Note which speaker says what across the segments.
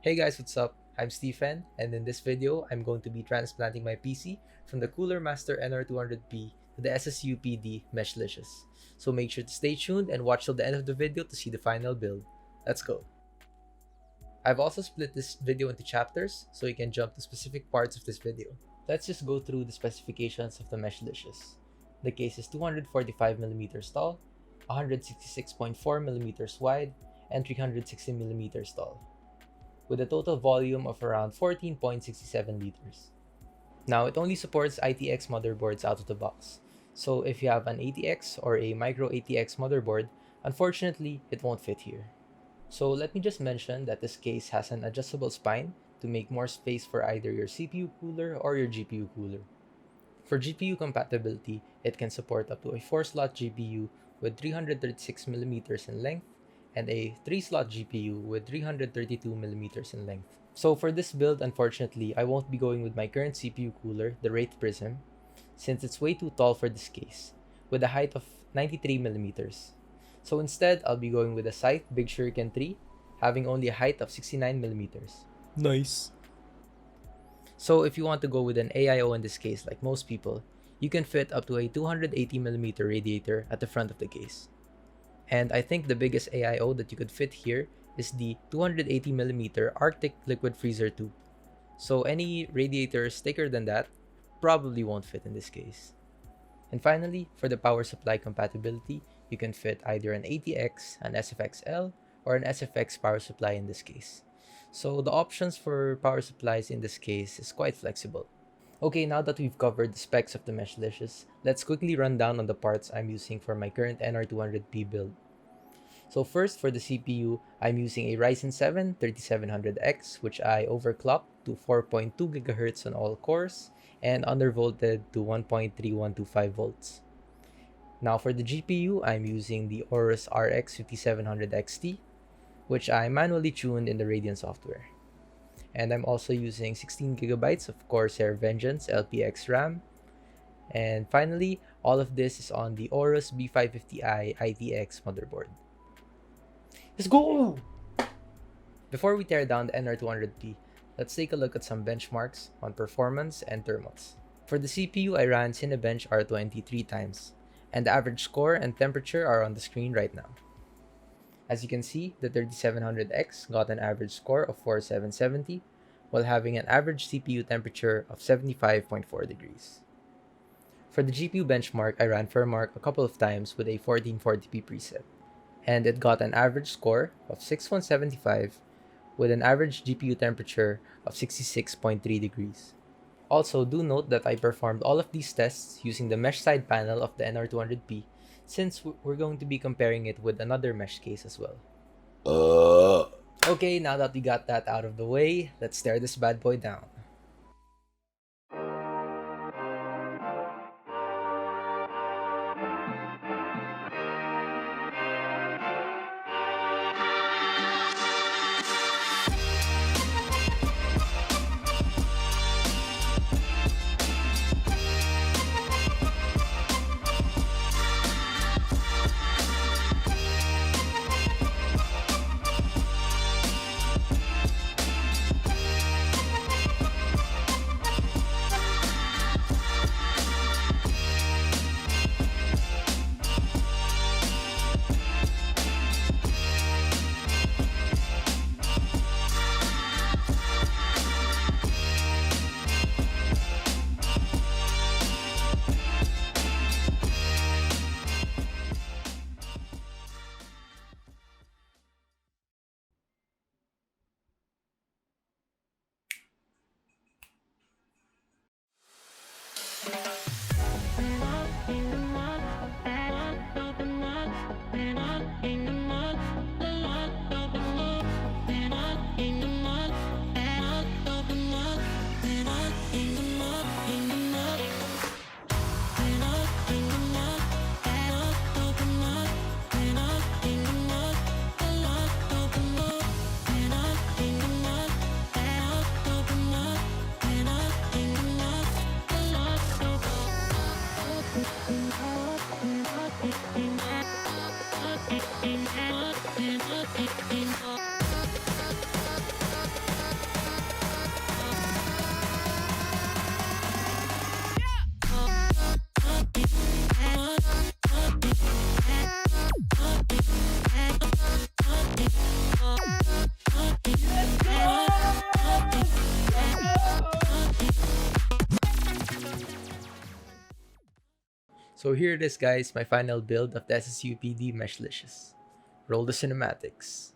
Speaker 1: Hey guys, what's up? I'm Stephen, and in this video, I'm going to be transplanting my PC from the Cooler Master NR200P to the SSUPD Meshlicious. So make sure to stay tuned and watch till the end of the video to see the final build. Let's go! I've also split this video into chapters, so you can jump to specific parts of this video. Let's just go through the specifications of the Meshlicious. The case is 245mm tall, 166.4mm wide, and 360mm tall, with a total volume of around 14.67 liters. Now, it only supports ITX motherboards out of the box, so if you have an ATX or a micro ATX motherboard, unfortunately, it won't fit here. So let me just mention that this case has an adjustable spine to make more space for either your CPU cooler or your GPU cooler. For GPU compatibility, it can support up to a 4-slot GPU with 336mm in length and a 3-slot GPU with 332mm in length. So for this build, unfortunately, I won't be going with my current CPU cooler, the Wraith Prism, since it's way too tall for this case, with a height of 93mm. So instead, I'll be going with a Scythe Big Shuriken 3, having only a height of 69mm.
Speaker 2: Nice.
Speaker 1: So if you want to go with an AIO in this case, like most people, you can fit up to a 280mm radiator at the front of the case. And I think the biggest AIO that you could fit here is the 280mm Arctic Liquid Freezer tube. So any radiators thicker than that probably won't fit in this case. And finally, for the power supply compatibility, you can fit either an ATX, an SFX-L, or an SFX power supply in this case. So the options for power supplies in this case is quite flexible. Okay, now that we've covered the specs of the Meshlicious, let's quickly run down on the parts I'm using for my current NR200P build. So first, for the CPU, I'm using a Ryzen 7 3700X, which I overclocked to 4.2 GHz on all cores and undervolted to 1.3125 volts. Now for the GPU, I'm using the Aorus RX 5700 XT, which I manually tuned in the Radeon software. And I'm also using 16GB of Corsair Vengeance LPX RAM. And finally, all of this is on the Aorus B550i ITX motherboard. Let's go! Before we tear down the NR200P, let's take a look at some benchmarks on performance and thermals. For the CPU, I ran Cinebench R20 3 times, and the average score and temperature are on the screen right now. As you can see, the 3700X got an average score of 4770, while having an average CPU temperature of 75.4 degrees. For the GPU benchmark, I ran Firmark a couple of times with a 1440p preset, and it got an average score of 6175 with an average GPU temperature of 66.3 degrees. Also, do note that I performed all of these tests using the mesh side panel of the NR200P, since we're going to be comparing it with another mesh case as well. Okay, now that we got that out of the way, let's tear this bad boy down. So here it is, guys, my final build of the SSUPD Meshlicious. Roll the cinematics.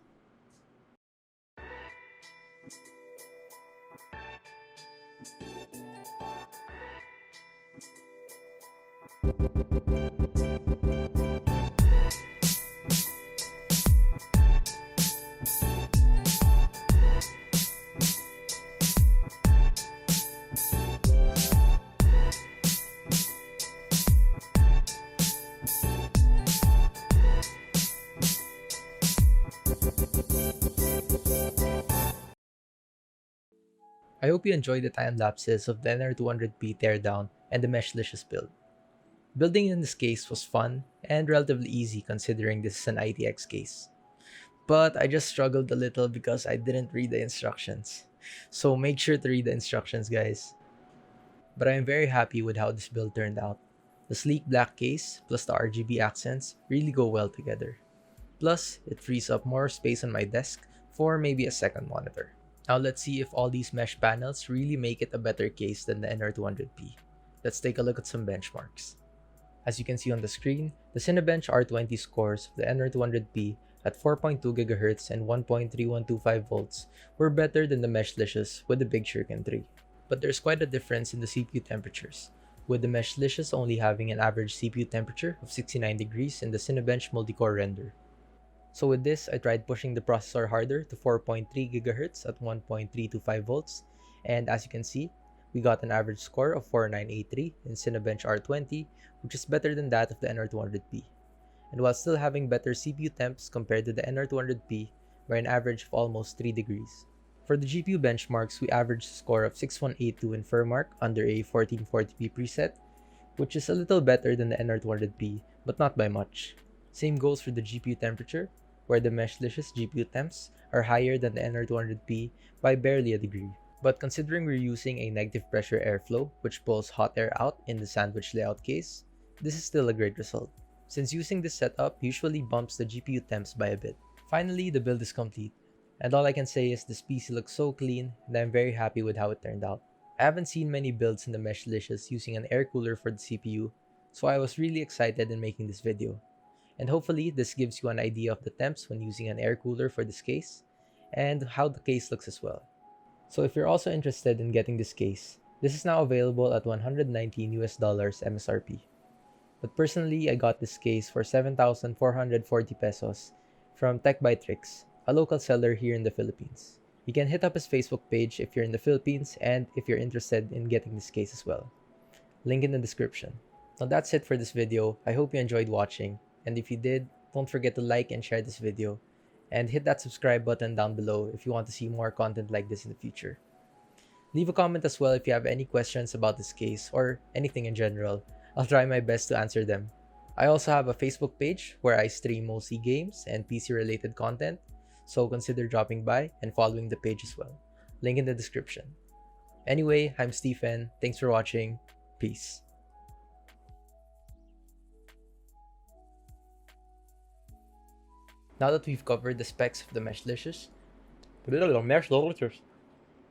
Speaker 1: I hope you enjoyed the time lapses of the NR200P Teardown and the Meshlicious Build. Building in this case was fun and relatively easy considering this is an ITX case. But I just struggled a little because I didn't read the instructions. So make sure to read the instructions, guys. But I am very happy with how this build turned out. The sleek black case plus the RGB accents really go well together. Plus, it frees up more space on my desk for maybe a second monitor. Now let's see if all these mesh panels really make it a better case than the NR200P. Let's take a look at some benchmarks. As you can see on the screen, the Cinebench R20 scores of the NR200P at 4.2 GHz and 1.3125 volts were better than the Meshlicious with the Big Shuriken 3. But there's quite a difference in the CPU temperatures, with the Meshlicious only having an average CPU temperature of 69 degrees in the Cinebench multi-core render. So with this, I tried pushing the processor harder to 4.3 GHz at 1.325 volts, and as you can see, we got an average score of 4983 in Cinebench R20, which is better than that of the NR200P, and while still having better CPU temps compared to the NR200P by an average of almost 3 degrees. For the GPU benchmarks, we averaged a score of 6182 in Firmark under a 1440p preset, which is a little better than the NR200P, but not by much. Same goes for the GPU temperature, where the Meshlicious GPU temps are higher than the NR200P by barely a degree. But considering we're using a negative pressure airflow, which pulls hot air out in the sandwich layout case, this is still a great result, since using this setup usually bumps the GPU temps by a bit. Finally, the build is complete, and all I can say is this PC looks so clean, and I'm very happy with how it turned out. I haven't seen many builds in the Meshlicious using an air cooler for the CPU, so I was really excited in making this video. And hopefully this gives you an idea of the temps when using an air cooler for this case, and how the case looks as well. So if you're also interested in getting this case, this is now available at $119 MSRP. But personally, I got this case for 7,440 pesos from Tech by Tricks, a local seller here in the Philippines. You can hit up his Facebook page if you're in the Philippines and if you're interested in getting this case as well. Link in the description. Now that's it for this video. I hope you enjoyed watching, and if you did, don't forget to like and share this video, and hit that subscribe button down below if you want to see more content like this in the future. Leave a comment as well if you have any questions about this case or anything in general. I'll try my best to answer them. I also have a Facebook page where I stream mostly games and PC related content, so consider dropping by and following the page as well. Link in the description. Anyway, I'm Stephen. Thanks for watching. Peace. Now that we've covered the specs of the Meshlicious,